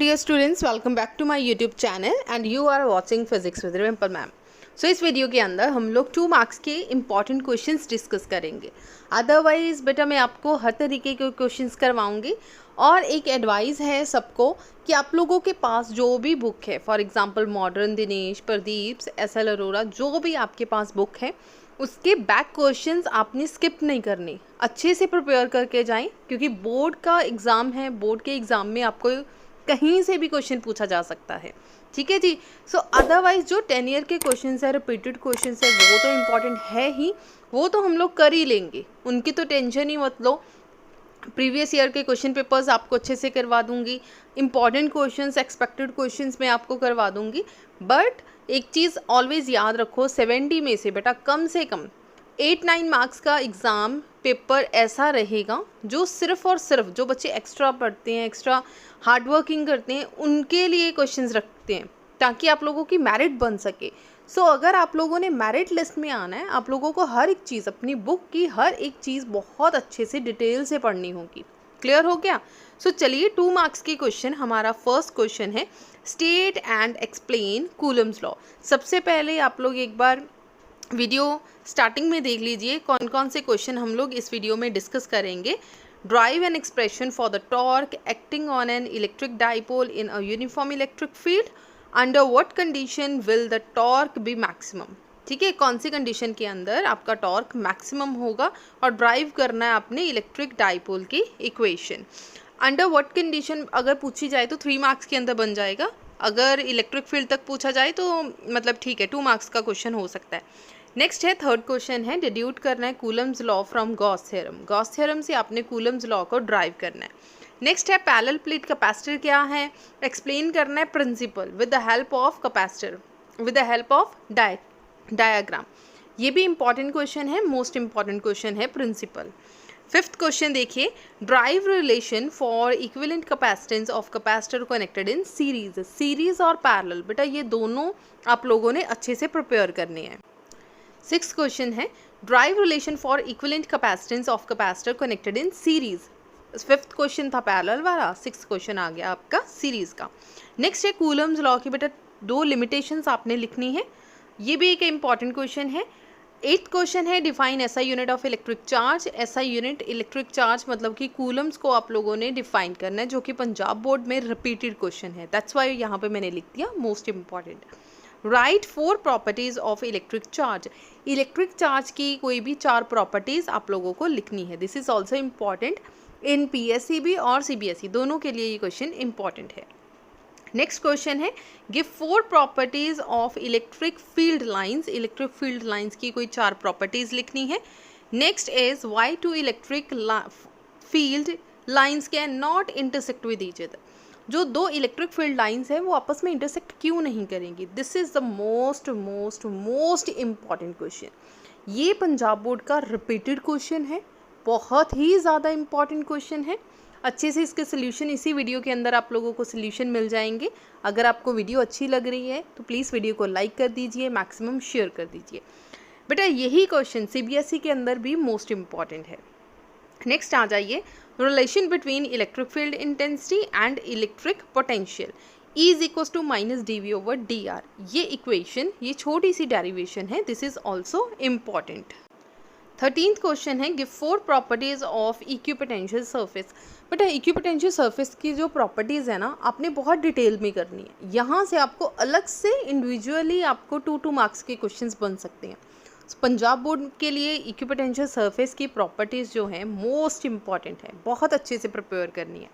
dear students, welcome back to my YouTube channel and you are watching Physics with Rimple ma'am. So इस video के अंदर हम लोग 2 marks के important questions discuss करेंगे। Otherwise बेटा मैं आपको हर तरीके के क्वेश्चंस करवाऊंगी। और एक एडवाइस है सबको कि आप लोगों के पास जो भी बुक है, for example modern Dinesh, Pradeep, SL. Arora, जो भी आपके पास बुक है उसके बैक क्वेश्चंस आपने स्किप नहीं करने, अच्छे से प्रिपेयर करके जाएं, क्योंकि बोर्ड का एग्ज़ाम है। बोर्ड के एग्ज़ाम में आपको कहीं से भी क्वेश्चन पूछा जा सकता है, ठीक है जी। सो अदरवाइज जो 10 ईयर के क्वेश्चंस है, रिपीटेड क्वेश्चंस है, वो तो इम्पॉर्टेंट है ही, वो तो हम लोग कर ही लेंगे, उनकी तो टेंशन ही मत लो। प्रीवियस ईयर के क्वेश्चन पेपर्स आपको अच्छे से करवा दूंगी, इंपॉर्टेंट क्वेश्चंस, एक्सपेक्टेड क्वेश्चंस मैं आपको करवा दूंगी। बट एक चीज़ ऑलवेज याद रखो, 70 में से बेटा कम से कम 8-9 मार्क्स का एग्ज़ाम पेपर ऐसा रहेगा जो सिर्फ़ और सिर्फ जो बच्चे एक्स्ट्रा पढ़ते हैं, एक्स्ट्रा हार्ड वर्किंग करते हैं, उनके लिए क्वेश्चंस रखते हैं, ताकि आप लोगों की मेरिट बन सके। सो अगर आप लोगों ने मेरिट लिस्ट में आना है, आप लोगों को हर एक चीज़, अपनी बुक की हर एक चीज़ बहुत अच्छे से डिटेल से पढ़नी होगी। क्लियर हो गया? सो चलिए 2 मार्क्स के क्वेश्चन, हमारा फर्स्ट क्वेश्चन है state and explain Coulomb's law. सबसे पहले आप लोग एक बार वीडियो स्टार्टिंग में देख लीजिए कौन कौन से क्वेश्चन हम लोग इस वीडियो में डिस्कस करेंगे। Derive an expression for the torque acting on an electric dipole in a uniform electric field, under what condition will the torque be maximum. ठीक है, कौन सी कंडीशन के अंदर आपका टॉर्क मैक्सिमम होगा, और ड्राइव करना है आपने इलेक्ट्रिक डाइपोल की इक्वेशन। अंडर व्हाट कंडीशन अगर पूछी जाए तो 3 मार्क्स के अंदर बन जाएगा, अगर इलेक्ट्रिक फील्ड तक पूछा जाए तो मतलब ठीक है 2 मार्क्स का क्वेश्चन हो सकता है। नेक्स्ट है थर्ड क्वेश्चन है डिड्यूट करना है Coulomb's law from Gauss theorem. Gauss theorem से आपने कूलम्स लॉ को ड्राइव करना है। नेक्स्ट है पैरेलल प्लेट कैपेसिटर क्या है, एक्सप्लेन करना है principle with the help of capacitor, with the help of diagram. ये भी इंपॉर्टेंट क्वेश्चन है, मोस्ट इंपॉर्टेंट क्वेश्चन है प्रिंसिपल। फिफ्थ क्वेश्चन देखिए, derive relation for equivalent capacitance of capacitor connected in series. Series और parallel बेटा ये दोनों आप लोगों ने अच्छे से प्रिपेयर करने हैं। 6th क्वेश्चन है drive relation for equivalent capacitance of capacitor connected in series. 5th question था पैरेलल वाला, 6th क्वेश्चन आ गया आपका सीरीज का। नेक्स्ट है कूलम्स लॉ की बेटा 2 लिमिटेशंस आपने लिखनी है, ये भी एक इंपॉर्टेंट क्वेश्चन है। 8th क्वेश्चन है define SI unit of electric charge. SI unit electric charge मतलब कि कूलम्स को आप लोगों ने डिफाइन करना है, जो कि पंजाब बोर्ड में रिपीटेड क्वेश्चन है, दैट्स वाई यहाँ पे मैंने लिख दिया most important. Right 4 properties of electric charge. Electric charge की कोई भी 4 प्रॉपर्टीज आप लोगों को लिखनी है। This is also important in PSEB और CBSE, दोनों के लिए ये क्वेश्चन इंपॉर्टेंट है। नेक्स्ट क्वेश्चन है give 4 properties of electric field lines. Electric field lines की कोई 4 प्रॉपर्टीज लिखनी है। Next is why 2 electric field lines cannot intersect with each other. जो 2 इलेक्ट्रिक फील्ड लाइंस हैं वो आपस में इंटरसेक्ट क्यों नहीं करेंगी। This is the most most most important question. ये पंजाब बोर्ड का रिपीटेड क्वेश्चन है, बहुत ही ज़्यादा इम्पॉर्टेंट क्वेश्चन है। अच्छे से इसके सोल्यूशन इसी वीडियो के अंदर आप लोगों को सोल्यूशन मिल जाएंगे। अगर आपको वीडियो अच्छी लग रही है तो प्लीज़ वीडियो को लाइक कर दीजिए, मैक्सिमम शेयर कर दीजिए। बेटा यही क्वेश्चन CBSE के अंदर भी मोस्ट इम्पॉर्टेंट है। नेक्स्ट आ जाइए, relation between electric field intensity and electric potential is equal to -dV/dr। ये इक्वेशन, ये छोटी सी डेरिवेशन है, this is also important. 13th question है give 4 properties of equipotential surface. बेटा इक्विपोटेंशियल सरफेस की जो प्रॉपर्टीज़ है ना, आपने बहुत डिटेल में करनी है। यहाँ से आपको अलग से इंडिविजुअली आपको 2-2 मार्क्स के क्वेश्चंस बन सकते हैं। पंजाब बोर्ड के लिए इक्विपोटेंशियल सरफेस की प्रॉपर्टीज़ जो हैं मोस्ट इंपॉर्टेंट है, बहुत अच्छे से प्रिपेयर करनी है।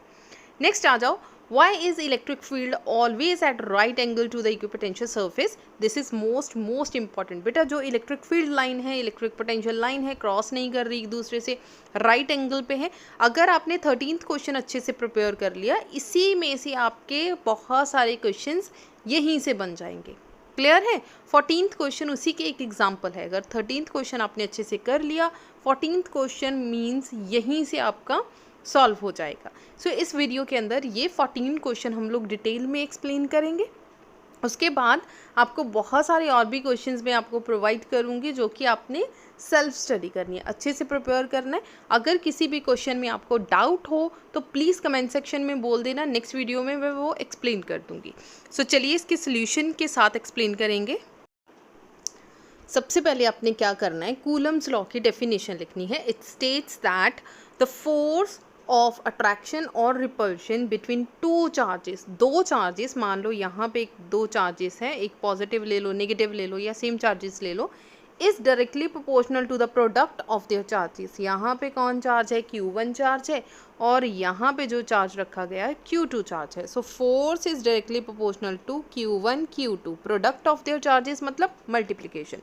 नेक्स्ट आ जाओ, why is electric field always at right angle to the equipotential surface. This is most important. बेटा जो इलेक्ट्रिक फील्ड लाइन है, इलेक्ट्रिक पोटेंशियल लाइन है, क्रॉस नहीं कर रही एक दूसरे से, राइट एंगल पे है। अगर आपने 13th क्वेश्चन अच्छे से प्रिपेयर कर लिया, इसी में से आपके बहुत सारे क्वेश्चन यहीं से बन जाएंगे। क्लियर है? 14th क्वेश्चन उसी के एक एग्जाम्पल है। अगर 13th क्वेश्चन आपने अच्छे से कर लिया, 14th क्वेश्चन मीन्स यहीं से आपका सॉल्व हो जाएगा। सो इस वीडियो के अंदर ये 14 क्वेश्चन हम लोग डिटेल में एक्सप्लेन करेंगे। उसके बाद आपको बहुत सारे और भी क्वेश्चंस मैं आपको प्रोवाइड करूँगी जो कि आपने सेल्फ स्टडी करनी है, अच्छे से प्रिपेयर करना है। अगर किसी भी क्वेश्चन में आपको डाउट हो तो प्लीज़ कमेंट सेक्शन में बोल देना, नेक्स्ट वीडियो में मैं वो एक्सप्लेन कर दूँगी। सो चलिए इसके सोल्यूशन के साथ एक्सप्लेन करेंगे। सबसे पहले आपने क्या करना है, कूलम्स लॉ की डेफिनेशन लिखनी है। It states that the force of attraction और रिपल्शन बिटवीन टू चार्जेस, दो चार्जेस, मान लो यहाँ पे दो चार्जेस हैं, एक पॉजिटिव ले लो, नेगेटिव ले लो या सेम चार्जेस ले लो, is directly proportional to the product of their charges. यहाँ पे कौन चार्ज है, Q1 चार्ज है, और यहाँ पे जो चार्ज रखा गया है Q2 चार्ज है। So force is directly proportional to Q1 Q2, product of their charges मतलब multiplication,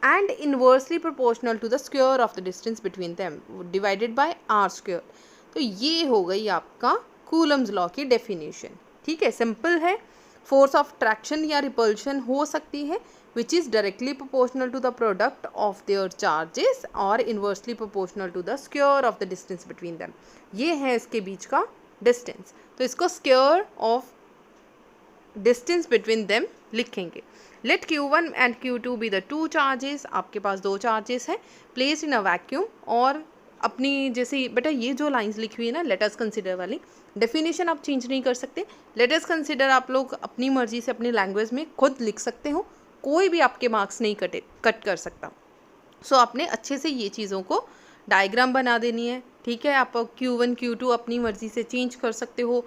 and inversely proportional to the square of the distance between them divided by are square. तो ये हो गई आपका कूलम्स लॉ की definition. ठीक है, simple है। फोर्स ऑफ अट्रैक्शन या रिपल्शन हो सकती है which is directly proportional to the product of their charges और inversely proportional to the square of the distance between them. ये है इसके बीच का डिस्टेंस, तो इसको square of distance between them लिखेंगे। Let Q1 and Q2 be the two charges, आपके पास दो चार्जेस हैं, प्लेस इन अ वैक्यूम। और अपनी जैसे बेटा ये जो लाइंस लिखी हुई है ना लेट अस कंसिडर वाली, डेफिनेशन आप चेंज नहीं कर सकते। लेट अस कंसिडर आप लोग अपनी मर्जी से अपनी लैंग्वेज में खुद लिख सकते हो, कोई भी आपके मार्क्स नहीं कट कर सकता। सो आपने अच्छे से ये चीज़ों को डायग्राम बना देनी है। ठीक है, आप Q1 Q2 अपनी मर्जी से चेंज कर सकते हो,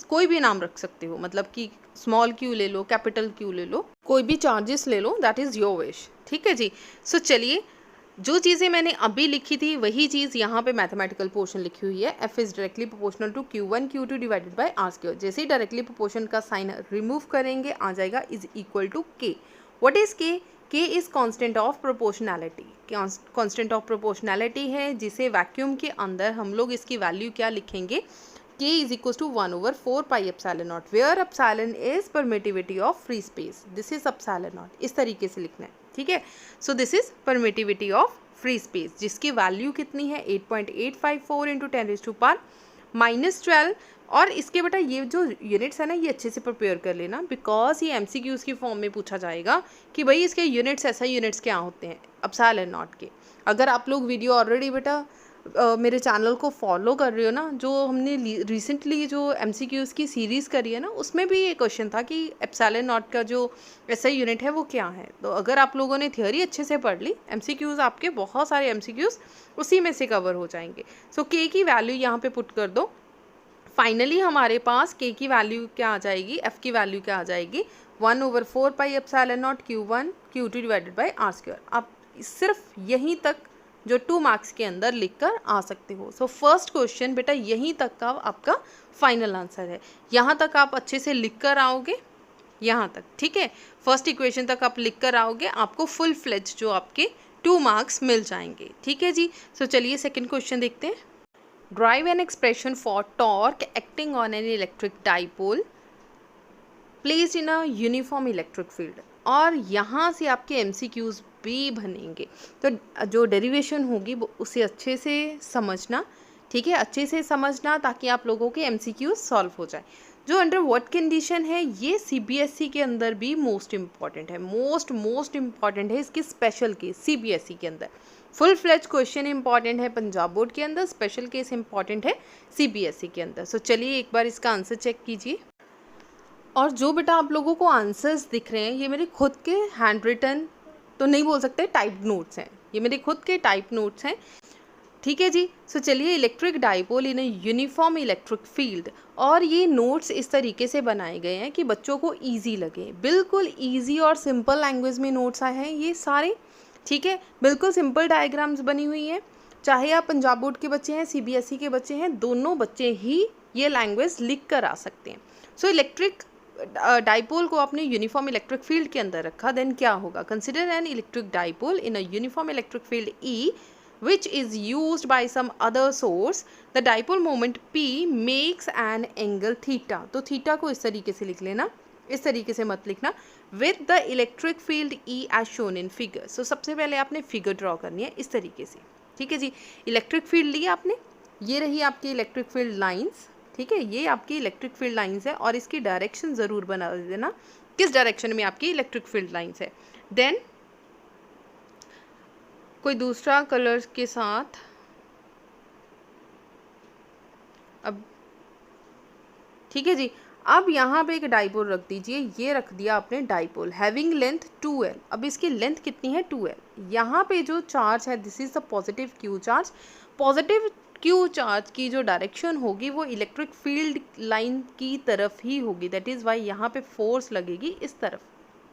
कोई भी नाम रख सकते हो, मतलब कि स्मॉल Q ले लो, कैपिटल Q ले लो, कोई भी चार्जेस ले लो, दैट इज़ योर विश। ठीक है जी। सो चलिए, जो चीज़ें मैंने अभी लिखी थी वही चीज़ यहाँ पे मैथमेटिकल पोर्शन लिखी हुई है। F is directly proportional to Q1 Q2 divided by are square. जैसे ही डायरेक्टली प्रोपोर्शन का साइन रिमूव करेंगे आ जाएगा is equal to K। What is K? K is constant of proportionality. Constant of proportionality है जिसे वैक्यूम के अंदर हम लोग इसकी वैल्यू क्या लिखेंगे, K is equal to 1/4 pi epsilon naught, where epsilon is permittivity of free space. This is epsilon naught, इस तरीके से लिखना है। ठीक है, so this is permittivity of free space जिसकी वैल्यू कितनी है 8.854 इंटू 10⁻⁻12। और इसके बेटा ये जो यूनिट्स है ना ये अच्छे से प्रिपेयर कर लेना, बिकॉज ये MCQs की फॉर्म में पूछा जाएगा कि भाई इसके यूनिट्स ऐसा यूनिट्स क्या होते हैं एप्सिलॉन नॉट के। अगर आप लोग वीडियो ऑलरेडी बेटा मेरे चैनल को फॉलो कर रहे हो ना, जो हमने रिसेंटली जो MCQs की सीरीज़ करी है ना उसमें भी ये क्वेश्चन था कि एप्सिलॉन नॉट का जो SI यूनिट है वो क्या है। तो अगर आप लोगों ने थियोरी अच्छे से पढ़ ली, MCQs आपके बहुत सारे MCQs उसी में से कवर हो जाएंगे। सो K की वैल्यू यहाँ पे पुट कर दो। फाइनली हमारे पास K की वैल्यू क्या आ जाएगी, F की वैल्यू क्या आ जाएगी 1/4 pi epsilon naught Q1 Q2 divided by are square. आप सिर्फ यहीं तक जो 2 मार्क्स के अंदर लिखकर आ सकते हो। सो फर्स्ट क्वेश्चन बेटा यहीं तक का आपका फाइनल आंसर है। यहाँ तक आप अच्छे से लिख कर आओगे, यहाँ तक। ठीक है, फर्स्ट इक्वेशन तक आप लिख कर आओगे, आपको फुल फ्लेज जो आपके 2 मार्क्स मिल जाएंगे। ठीक है जी। सो चलिए सेकेंड क्वेश्चन देखते हैं। Drive an expression for torque acting on an electric dipole placed in a uniform electric field. और यहाँ से आपके MCQs भी बनेंगे, तो जो डेरिवेशन होगी वो उसे अच्छे से समझना। ठीक है, अच्छे से समझना ताकि आप लोगों के MCQs सॉल्व हो जाए। जो अंडर व्हाट कंडीशन है ये CBSE के अंदर भी मोस्ट इम्पॉर्टेंट है, मोस्ट इम्पॉर्टेंट है इसकी स्पेशल केस CBSE के अंदर। फुल फ्लेज क्वेश्चन इंपॉर्टेंट है पंजाब बोर्ड के अंदर, स्पेशल केस इंपॉर्टेंट है CBSE के अंदर। सो चलिए एक बार इसका आंसर चेक कीजिए। और जो बेटा आप लोगों को आंसर्स दिख रहे हैं ये मेरे खुद के हैंड रिटन तो नहीं बोल सकते, टाइप नोट्स हैं, ये मेरे खुद के टाइप नोट्स हैं। ठीक है जी। सो चलिए, electric dipole in uniform electric field, और ये नोट्स इस तरीके से बनाए गए हैं कि बच्चों को ईजी लगे, बिल्कुल ईजी और सिंपल लैंग्वेज में नोट्स आए हैं ये सारे। ठीक है, बिल्कुल सिंपल डायग्राम्स बनी हुई हैं। चाहे आप पंजाब बोर्ड के बच्चे हैं CBSE के बच्चे हैं, दोनों बच्चे ही ये लैंग्वेज लिख कर आ सकते हैं। सो इलेक्ट्रिक डाइपोल को आपने यूनिफॉर्म इलेक्ट्रिक फील्ड के अंदर रखा, देन क्या होगा, consider N electric dipole in a uniform electric field E which is used by some other source, the dipole moment P makes an angle theta। तो theta को इस तरीके से लिख लेना, इस तरीके से मत लिखना, with the electric field E as shown in figure। सो सबसे पहले आपने फिगर ड्रॉ करनी है इस तरीके से। ठीक है जी, इलेक्ट्रिक फील्ड ली आपने, ये रही आपकी इलेक्ट्रिक फील्ड लाइंस। ठीक है, ये आपकी इलेक्ट्रिक फील्ड लाइंस है और इसकी डायरेक्शन ज़रूर बना देना किस डायरेक्शन में आपकी इलेक्ट्रिक फील्ड लाइंस है। देन कोई दूसरा कलर के साथ, अब ठीक है जी, अब यहाँ पे एक डाइपोल रख दीजिए, ये रख दिया आपने डाइपोल हैविंग लेंथ 2L। अब इसकी लेंथ कितनी है 2L। यहाँ पे जो चार्ज है this is the positive Q charge. Positive Q charge की जो डायरेक्शन होगी वो इलेक्ट्रिक फील्ड लाइन की तरफ ही होगी, दैट इज़ वाई यहाँ पे फोर्स लगेगी इस तरफ।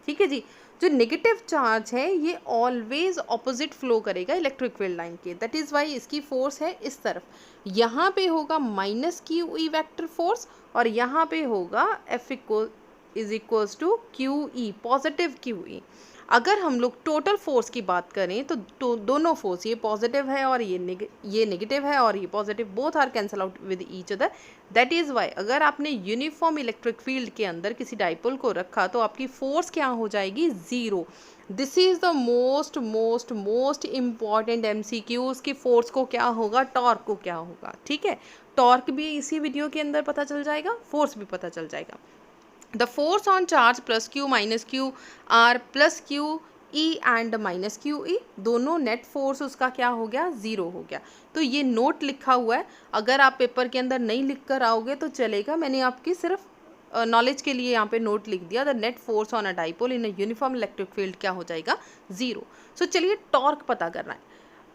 ठीक है जी, जो नेगेटिव चार्ज है ये ऑलवेज ऑपोजिट फ्लो करेगा इलेक्ट्रिक फील्ड लाइन के, दैट इज़ वाई इसकी फोर्स है इस तरफ। यहाँ पे होगा माइनस QE वेक्टर फोर्स और यहाँ पे होगा F is equals to QE, positive QE। अगर हम लोग टोटल फोर्स की बात करें तो दोनों फोर्स, ये पॉजिटिव है और ये नेगेटिव है और ये positive, both are cancel out with each other. That is why अगर आपने यूनिफॉर्म इलेक्ट्रिक फील्ड के अंदर किसी डाइपोल को रखा तो आपकी फोर्स क्या हो जाएगी, zero. This is the most most most important MCQ। उसकी फोर्स को क्या होगा, टॉर्क को क्या होगा। ठीक है, टॉर्क भी इसी वीडियो के अंदर पता चल जाएगा, फोर्स भी पता चल जाएगा। The force on charge plus Q minus Q R plus Q E and minus QE, दोनों नेट फोर्स उसका क्या हो गया, ज़ीरो हो गया। तो ये नोट लिखा हुआ है, अगर आप पेपर के अंदर नहीं लिख कर आओगे तो चलेगा, मैंने आपकी सिर्फ नॉलेज के लिए यहाँ पे नोट लिख दिया। The net force on a dipole in a uniform electric field क्या हो जाएगा, ज़ीरो। सो चलिए टॉर्क पता करना है,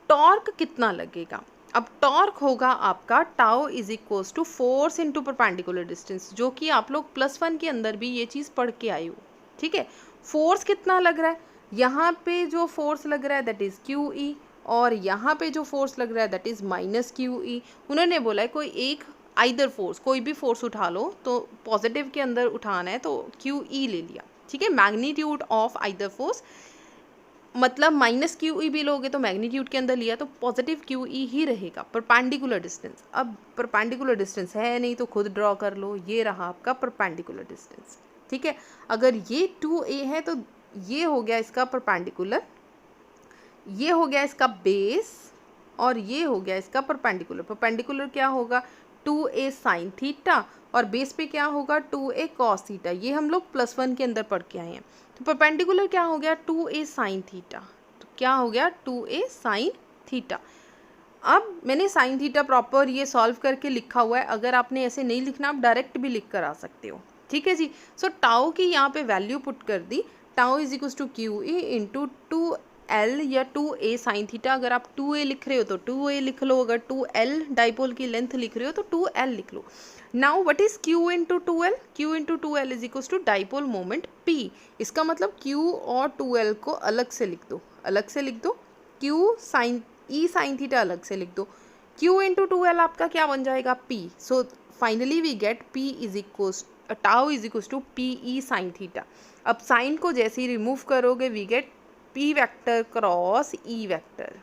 टॉर्क कितना लगेगा। अब टॉर्क होगा आपका tau is equals to force into perpendicular distance, जो कि आप लोग +1 के अंदर भी ये चीज़ पढ़ के आई हो। ठीक है, फोर्स कितना लग रहा है, यहाँ पे जो फोर्स लग रहा है दैट इज़ QE और यहाँ पे जो फोर्स लग रहा है दैट इज़ माइनस QE। उन्होंने बोला है कोई एक आइदर फोर्स, कोई भी फोर्स उठा लो, तो पॉजिटिव के अंदर उठाना है तो QE ले लिया। ठीक है, मैग्नीट्यूड ऑफ आइदर फोर्स, मतलब माइनस QE भी लोगे तो मैग्नीट्यूड के अंदर लिया तो पॉजिटिव QE ही रहेगा। परपेंडिकुलर डिस्टेंस, अब परपेंडिकुलर डिस्टेंस है नहीं तो खुद ड्रॉ कर लो, ये रहा आपका परपेंडिकुलर डिस्टेंस। ठीक है, अगर ये 2A है तो ये हो गया इसका परपेंडिकुलर, ये हो गया इसका बेस और ये हो गया इसका परपेंडिकुलर। परपेंडिकुलर क्या होगा 2A साइन थीटा और बेस पे क्या होगा 2A कॉस थीटा। ये हम लोग +1 के अंदर पढ़ के आए हैं। तो परपेंडिकुलर क्या हो गया 2A साइन थीटा, तो क्या हो गया 2A साइन थीटा। अब मैंने साइन थीटा प्रॉपर ये सॉल्व करके लिखा हुआ है, अगर आपने ऐसे नहीं लिखना आप डायरेक्ट भी लिख कर आ सकते हो। ठीक है जी, सो टाउ की यहाँ पे वैल्यू पुट कर दी, tau is equals to QE into 2L या 2A साइन थीटा। अगर आप 2A लिख रहे हो तो 2A लिख लो, अगर 2L डाइपोल की लेंथ लिख रहे हो तो 2L लिख लो। Now what is Q into 2L, Q into 2L is equals to dipole moment P। इसका मतलब Q और 2L को अलग से लिख दो, अलग से लिख दो, Q sine E sine theta अलग से लिख दो, Q इंटू 2L आपका क्या बन जाएगा P। So finally we get P is equals tau is equals to PE sine theta. अब साइन को जैसे ही रिमूव करोगे we get P vector cross E vector.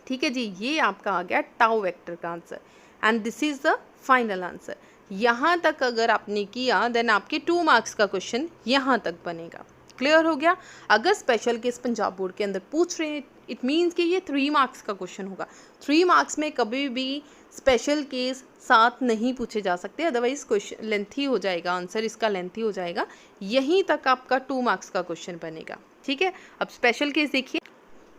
ठीक है जी, ये आपका आ गया टाउ वेक्टर का answer and this is the final answer. यहाँ तक अगर आपने किया देन आपके 2 मार्क्स का क्वेश्चन यहाँ तक बनेगा। क्लियर हो गया। अगर स्पेशल केस पंजाब बोर्ड के अंदर पूछ रहे हैं इट मीन्स कि ये 3 मार्क्स का क्वेश्चन होगा। 3 मार्क्स में कभी भी स्पेशल केस साथ नहीं पूछे जा सकते, अदरवाइज क्वेश्चन लेंथी हो जाएगा, आंसर इसका लेंथी हो जाएगा। यहीं तक आपका 2 मार्क्स का क्वेश्चन बनेगा। ठीक है, अब स्पेशल केस देखिए,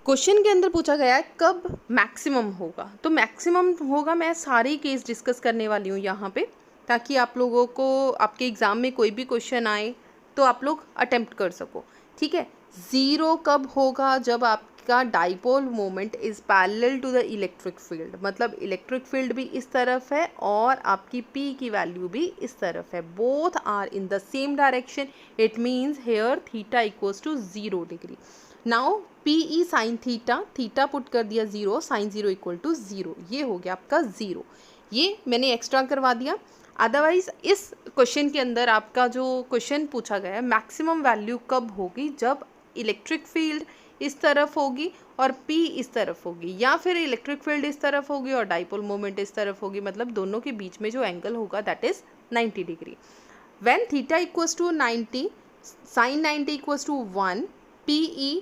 क्वेश्चन के अंदर पूछा गया है कब मैक्सिमम होगा। तो मैक्सिमम होगा, मैं सारे केस डिस्कस करने वाली हूँ यहाँ पे, ताकि आप लोगों को आपके एग्ज़ाम में कोई भी क्वेश्चन आए तो आप लोग अटेम्प्ट कर सको। ठीक है, ज़ीरो कब होगा, जब आपका dipole moment is parallel to the electric field, मतलब इलेक्ट्रिक फील्ड भी इस तरफ है और आपकी P की वैल्यू भी इस तरफ है, both are in the same direction, it means here theta equals to 0 degree. Now PE sine theta, theta put कर दिया 0, साइन 0 इक्वल टू 0, ये हो गया आपका 0। ये मैंने एक्स्ट्रा करवा दिया। अदरवाइज इस क्वेश्चन के अंदर आपका जो क्वेश्चन पूछा गया है मैक्सिमम वैल्यू कब होगी, जब इलेक्ट्रिक फील्ड इस तरफ होगी और P इस तरफ होगी, या फिर इलेक्ट्रिक फील्ड इस तरफ होगी और डाइपोल मोमेंट इस तरफ होगी, मतलब दोनों के बीच में जो एंगल होगा that is 90 degree. When theta equals to 90, sine 90 equals to 1, PE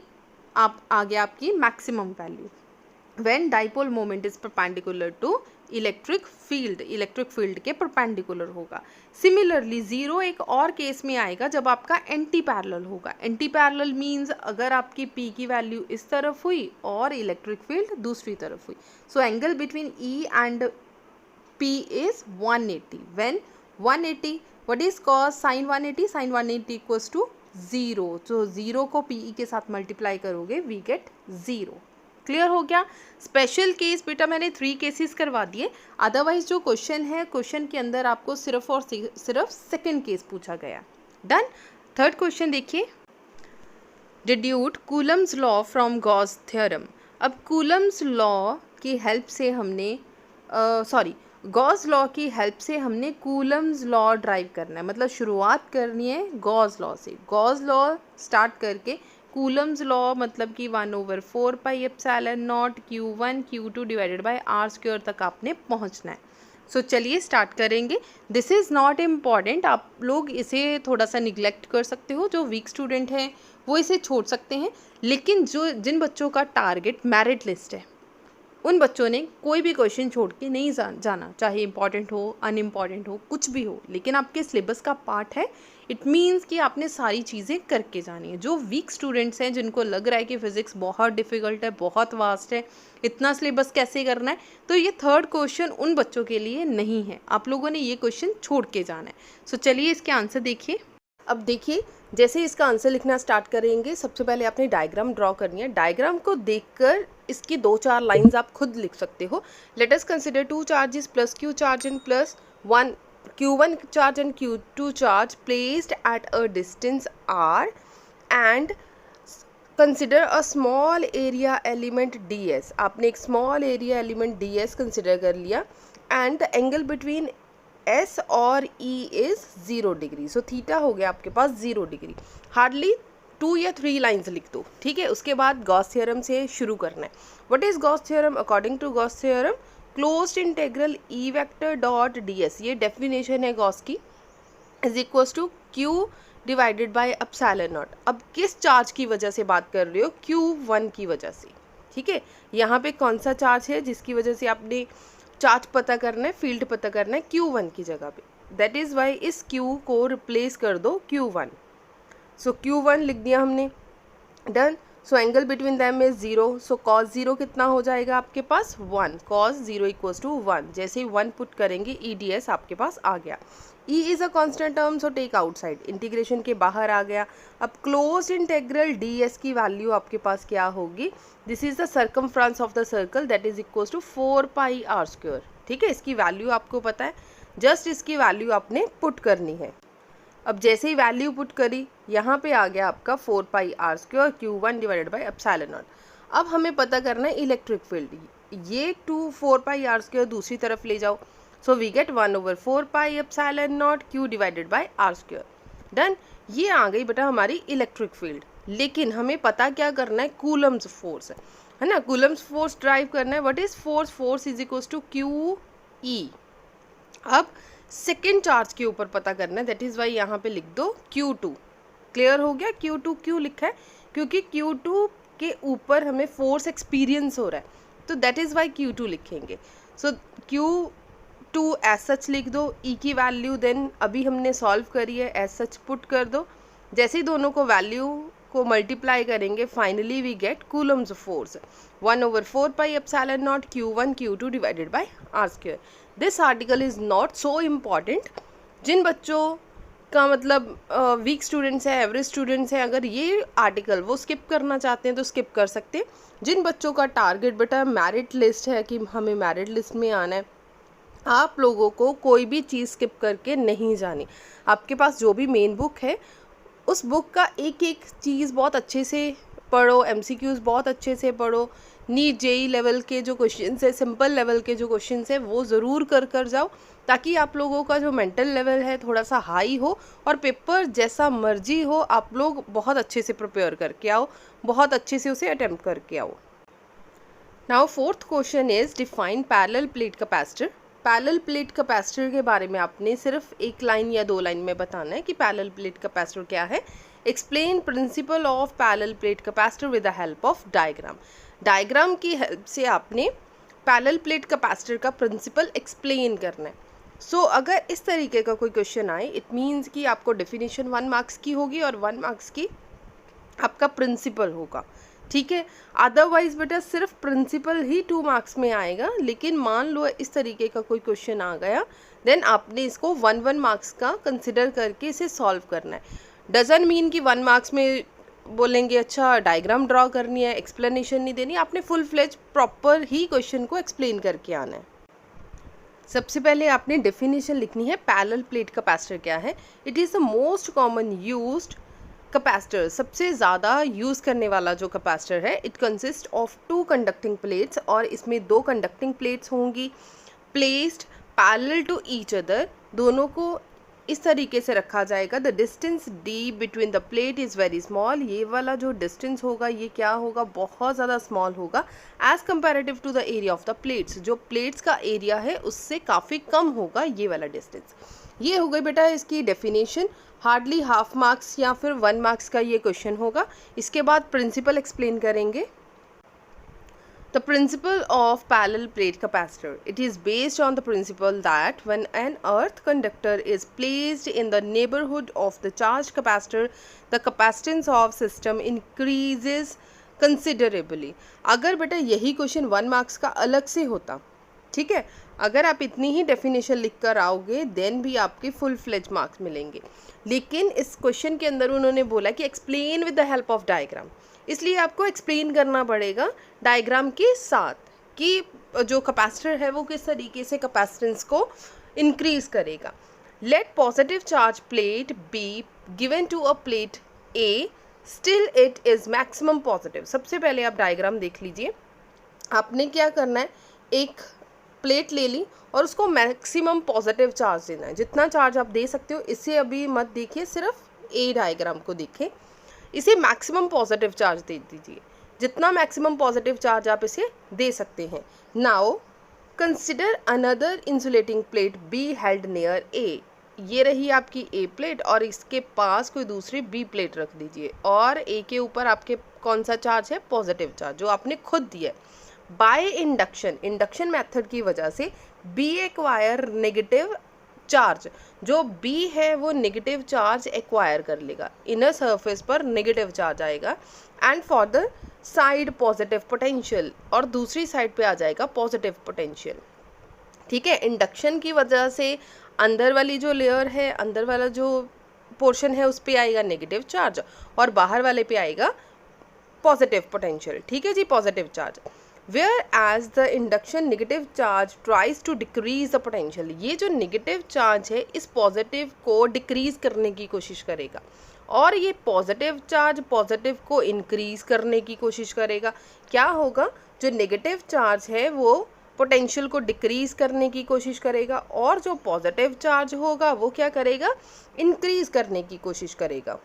आप आ गया आपकी maximum value. When dipole moment is perpendicular to electric field के परपेंडिकुलर होगा। सिमिलरली 0 एक और केस में आएगा जब आपका एंटी पैरेलल होगा। एंटी पैरेलल मीन्स अगर आपकी P की वैल्यू इस तरफ हुई और इलेक्ट्रिक फील्ड दूसरी तरफ हुई। So angle between E and P is 180. When 180, what is cos sin 180? Sin 180 equals to 0. So 0 को PE के साथ मल्टीप्लाई करोगे, we get 0. क्लियर हो गया। स्पेशल केस बेटा मैंने 3 केसेस करवा दिए, अदरवाइज जो क्वेश्चन है क्वेश्चन के अंदर आपको सिर्फ और सिर्फ सेकंड केस पूछा गया। डन। थर्ड क्वेश्चन देखिए, deduce Coulomb's law from Gauss theorem. अब कूलम्स लॉ की हेल्प से हमने गॉस लॉ की हेल्प से हमने कूलम्स लॉ ड्राइव करना है, मतलब शुरुआत करनी है गॉस लॉ से। गॉस लॉ स्टार्ट करके कूलम्स लॉ मतलब कि 1/4 pi epsilon naught Q1 Q2 divided bye R² तक आपने पहुंचना है। सो चलिए स्टार्ट करेंगे। दिस इज़ नॉट इम्पॉर्टेंट, आप लोग इसे थोड़ा सा निगलेक्ट कर सकते हो। जो वीक स्टूडेंट हैं वो इसे छोड़ सकते हैं, लेकिन जिन बच्चों का टारगेट मेरिट लिस्ट है उन बच्चों ने कोई भी क्वेश्चन छोड़ के नहीं जाना, चाहे इंपॉर्टेंट हो अनइम्पॉर्टेंट हो कुछ भी हो, लेकिन आपके सिलेबस का पार्ट है। इट मीन्स कि आपने सारी चीज़ें करके जानी है। जो वीक स्टूडेंट्स हैं जिनको लग रहा है कि फिज़िक्स बहुत डिफ़िकल्ट है, बहुत वास्ट है, इतना सिलेबस कैसे करना है, तो ये थर्ड क्वेश्चन उन बच्चों के लिए नहीं है। आप लोगों ने ये क्वेश्चन छोड़ के जाना है। सो चलिए इसके आंसर देखिए। अब देखिए, जैसे इसका आंसर लिखना स्टार्ट करेंगे, सबसे पहले आपने डायग्राम ड्रॉ करनी है। डायग्राम को देखकर इसकी 2-4 लाइंस आप खुद लिख सकते हो। Let us consider 2 charges plus Q charge and plus Q1 charge and Q2 charge placed at a distance R and consider a small area element DS। आपने एक small area element DS consider कर लिया and the angle between S और E is 0 degree. So theta हो गया आपके पास 0 degree. Hardly 2 या 3 lines लिख दो, ठीक है। उसके बाद गॉस थ्योरम से शुरू करना है। What is Gauss theorem? According to Gauss theorem closed integral E vector dot DS, ये डेफिनेशन है गॉस की, is equals to Q divided by epsilon naught. अब किस चार्ज की वजह से बात कर रहे हो? Q1 की वजह से, ठीक है। यहाँ पे कौन सा चार्ज है जिसकी वजह से आपने चार्ज पता करना है, फील्ड पता करना है Q1 की जगह पे। दैट इज़ वाई इस Q को रिप्लेस कर दो Q1। सो Q1 लिख दिया हमने। Done. So angle between them is 0। So cos 0 कितना हो जाएगा आपके पास? 1। cos 0 equals to 1। जैसे ही 1 पुट करेंगे EDS आपके पास आ गया। E is a constant term, so take outside, integration के बाहर आ गया। अब क्लोज इंटेग्रल DS की वैल्यू आपके पास क्या होगी? This is the circumference of the circle, that is equals to 4 pi R²। ठीक है, इसकी वैल्यू आपको पता है, जस्ट इसकी वैल्यू आपने पुट करनी है। अब जैसे ही वैल्यू पुट करी, यहाँ पे आ गया आपका 4 pi R² Q1 divided by epsilon naught. अब हमें पता करना है इलेक्ट्रिक फील्ड। ये 4 पाई R² दूसरी तरफ ले जाओ, so we get 1/4 pi epsilon naught Q divided by R²। Done. ये आ गई बेटा हमारी इलेक्ट्रिक फील्ड। लेकिन हमें पता क्या करना है? कूलम्स फोर्स है ना, कूलम्स फोर्स ड्राइव करना है। What is force? Force is equals to QE। अब सेकेंड चार्ज के ऊपर पता करना है, दैट इज़ वाई यहाँ पे लिख दो Q2। क्लियर हो गया? Q2 क्यों लिखा है? क्योंकि Q2 के ऊपर हमें फोर्स एक्सपीरियंस हो रहा है, तो दैट इज़ वाई Q2 लिखेंगे। सो Q2 एज सच लिख दो। E की वैल्यू देन अभी हमने सॉल्व करी है, एज सच पुट कर दो। जैसे ही दोनों को वैल्यू को मल्टीप्लाई करेंगे, finally we get Coulomb's force 1/4 pi epsilon naught Q1 Q2 divided by R²। This article is not so important. जिन बच्चों का मतलब वीक स्टूडेंट्स हैं, एवरेज स्टूडेंट्स हैं, अगर ये आर्टिकल वो स्किप करना चाहते हैं तो स्किप कर सकते हैं। जिन बच्चों का टारगेट बेटा मेरिट लिस्ट है कि हमें मेरिट लिस्ट में आना है, आप लोगों को कोई भी चीज़ स्किप करके नहीं जानी। आपके पास जो भी मेन बुक है, उस बुक का एक एक चीज़ बहुत अच्छे से पढ़ो, MCQs बहुत अच्छे से पढ़ो। नीट JEE लेवल के जो क्वेश्चंस है, सिंपल लेवल के जो क्वेश्चंस है, वो ज़रूर कर जाओ, ताकि आप लोगों का जो मेंटल लेवल है थोड़ा सा हाई हो, और पेपर जैसा मर्जी हो आप लोग बहुत अच्छे से प्रिपेयर करके आओ, बहुत अच्छे से उसे अटेम्प्ट करके आओ। Now fourth question is define parallel plate capacitor. Parallel plate capacitor के बारे में आपने सिर्फ एक लाइन या 2 लाइन में बताना है कि पैरेलल प्लेट कैपेसिटर क्या है। Explain principle of parallel plate capacitor with the help of diagram. Diagram की हेल्प से आपने पैरेलल प्लेट कैपेसिटर का प्रिंसिपल एक्सप्लेन करना है। सो अगर इस तरीके का कोई क्वेश्चन आए, इट मीन्स कि आपको डेफिनेशन 1 मार्क्स की होगी और 1 मार्क्स की आपका प्रिंसिपल होगा, ठीक है। अदरवाइज बेटा सिर्फ प्रिंसिपल ही 2 मार्क्स में आएगा, लेकिन मान लो इस तरीके का कोई क्वेश्चन आ गया, देन आपने इसको 1 मार्क्स का कंसिडर करके इसे सॉल्व करना है। डजंट मीन कि 1 मार्क्स में बोलेंगे अच्छा डायग्राम ड्रॉ करनी है, एक्सप्लेनेशन नहीं देनी, आपने फुल फ्लेज प्रॉपर ही क्वेश्चन को एक्सप्लेन करके आना है। सबसे पहले आपने डेफिनेशन लिखनी है पैरेलल प्लेट कैपेसिटर क्या है। It is the most common used capacitor, सबसे ज़्यादा यूज़ करने वाला जो कैपेसिटर है। It consist of 2 conducting plates, और इसमें 2 कंडक्टिंग प्लेट्स होंगी placed parallel to each other, दोनों को इस तरीके से रखा जाएगा। The distance D between the plate is very small, ये वाला जो डिस्टेंस होगा ये क्या होगा, बहुत ज़्यादा स्मॉल होगा as comparative to the area of the plates, जो प्लेट्स का एरिया है उससे काफ़ी कम होगा ये वाला डिस्टेंस। ये हो गई बेटा इसकी डेफिनेशन। हार्डली हाफ मार्क्स या फिर 1 मार्क्स का ये क्वेश्चन होगा। इसके बाद प्रिंसिपल एक्सप्लेन करेंगे। The principle of parallel plate capacitor. It is based on the principle that when an earth conductor is placed in the neighborhood of the charged capacitor, the capacitance of system increases considerably. अगर बेटा यही question 1 marks का अलग से होता, ठीक है, अगर आप इतनी ही डेफिनेशन लिख कर आओगे देन भी आपके फुल फ्लेज मार्क्स मिलेंगे। लेकिन इस क्वेश्चन के अंदर उन्होंने बोला कि explain with the help of diagram, इसलिए आपको एक्सप्लेन करना पड़ेगा डायग्राम के साथ कि जो कैपेसिटर है वो किस तरीके से कैपेसिटेंस को इंक्रीज करेगा। Let positive charge plate be given to a plate A, still it is maximum positive. सबसे पहले आप डायग्राम देख लीजिए। आपने क्या करना है, एक प्लेट ले ली और उसको मैक्सिमम पॉजिटिव चार्ज देना है। जितना चार्ज आप दे सकते हो, इसे अभी मत देखिए, सिर्फ ए डायग्राम को देखें। इसे मैक्सिमम पॉजिटिव चार्ज दे दीजिए, जितना मैक्सिमम पॉजिटिव चार्ज आप इसे दे सकते हैं। Now consider another insulating plate be held near ए, ये रही आपकी ए प्लेट और इसके पास कोई दूसरी बी प्लेट रख दीजिए, और ए के ऊपर आपके कौन सा चार्ज है, पॉजिटिव चार्ज, जो आपने खुद दिया है। बाय इंडक्शन मेथड की वजह से बी एक्वायर नेगेटिव चार्ज, जो बी है वो नेगेटिव चार्ज एक्वायर कर लेगा, इनर सरफेस पर नेगेटिव चार्ज आएगा, and for the side positive potential, और दूसरी साइड पे आ जाएगा पॉजिटिव पोटेंशियल, ठीक है। इंडक्शन की वजह से अंदर वाली जो लेयर है, अंदर वाला जो पोर्शन है उस पे आएगा नेगेटिव चार्ज और बाहर वाले पे आएगा पॉजिटिव पोटेंशियल, ठीक है जी, positive charge. Whereas the induction negative charge tries to decrease the potential, ये जो नेगेटिव चार्ज है इस पॉजिटिव को डिक्रीज करने की कोशिश करेगा, और ये पॉजिटिव चार्ज पॉजिटिव को इंक्रीज करने की कोशिश करेगा। क्या होगा, जो नेगेटिव चार्ज है वो पोटेंशियल को डिक्रीज करने की कोशिश करेगा, और जो पॉजिटिव चार्ज होगा वो क्या करेगा, इंक्रीज करने की कोशिश करेगा,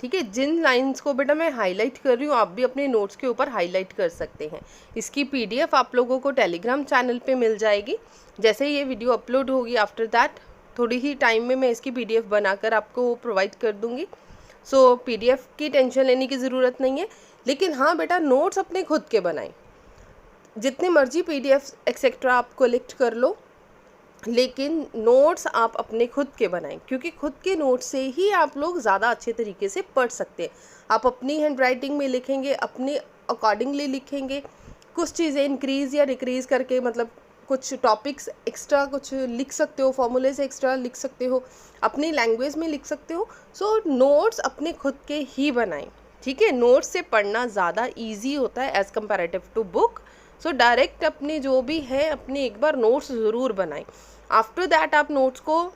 ठीक है। जिन लाइंस को बेटा मैं हाईलाइट कर रही हूँ आप भी अपने नोट्स के ऊपर हाईलाइट कर सकते हैं। इसकी पीडीएफ आप लोगों को टेलीग्राम चैनल पे मिल जाएगी। जैसे ये वीडियो अपलोड होगी आफ्टर दैट थोड़ी ही टाइम में मैं इसकी पीडीएफ बनाकर आपको प्रोवाइड कर दूँगी। सो पीडीएफ की टेंशन लेने की ज़रूरत नहीं है, लेकिन हाँ बेटा नोट्स अपने खुद के बनाएं। जितने मर्जी पीडीएफ एक्सेट्रा आप कलेक्ट कर लो, लेकिन नोट्स आप अपने खुद के बनाएं, क्योंकि खुद के नोट्स से ही आप लोग ज़्यादा अच्छे तरीके से पढ़ सकते हैं। आप अपनी हैंड राइटिंग में लिखेंगे, अपने अकॉर्डिंगली लिखेंगे, कुछ चीज़ें इंक्रीज़ या डिक्रीज़ करके, मतलब कुछ टॉपिक्स एक्स्ट्रा कुछ लिख सकते हो, फॉर्मूले से एक्स्ट्रा लिख सकते हो, अपनी लैंग्वेज में लिख सकते हो। सो नोट्स अपने खुद के ही बनाएं, ठीक है। नोट्स से पढ़ना ज़्यादा ईजी होता है as comparative to book. So direct अपने जो भी है अपने एक बार नोट्स ज़रूर बनाएं। आफ्टर दैट आप नोट्स को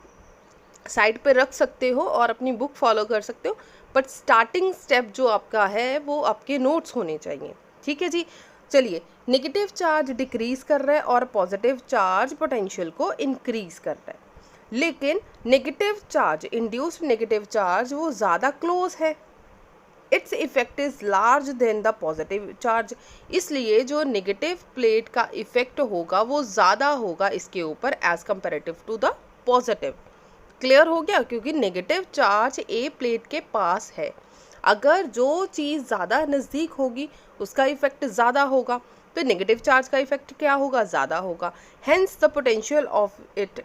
साइड पे रख सकते हो और अपनी बुक फॉलो कर सकते हो, बट स्टार्टिंग स्टेप जो आपका है वो आपके नोट्स होने चाहिए, ठीक है जी। चलिए, नेगेटिव चार्ज डिक्रीज कर रहा है और पॉजिटिव चार्ज पोटेंशियल को इंक्रीज कर रहा है, लेकिन negative charge, induced negative charge वो ज़्यादा क्लोज है, its effect is large than the positive charge, इसलिए जो नेगेटिव प्लेट का इफेक्ट होगा वो ज़्यादा होगा इसके ऊपर as comparative to the positive. Clear हो गया, क्योंकि नेगेटिव चार्ज ए प्लेट के पास है। अगर जो चीज़ ज़्यादा नज़दीक होगी उसका इफेक्ट ज़्यादा होगा, तो नेगेटिव चार्ज का इफेक्ट क्या होगा, ज़्यादा होगा। Hence the potential of it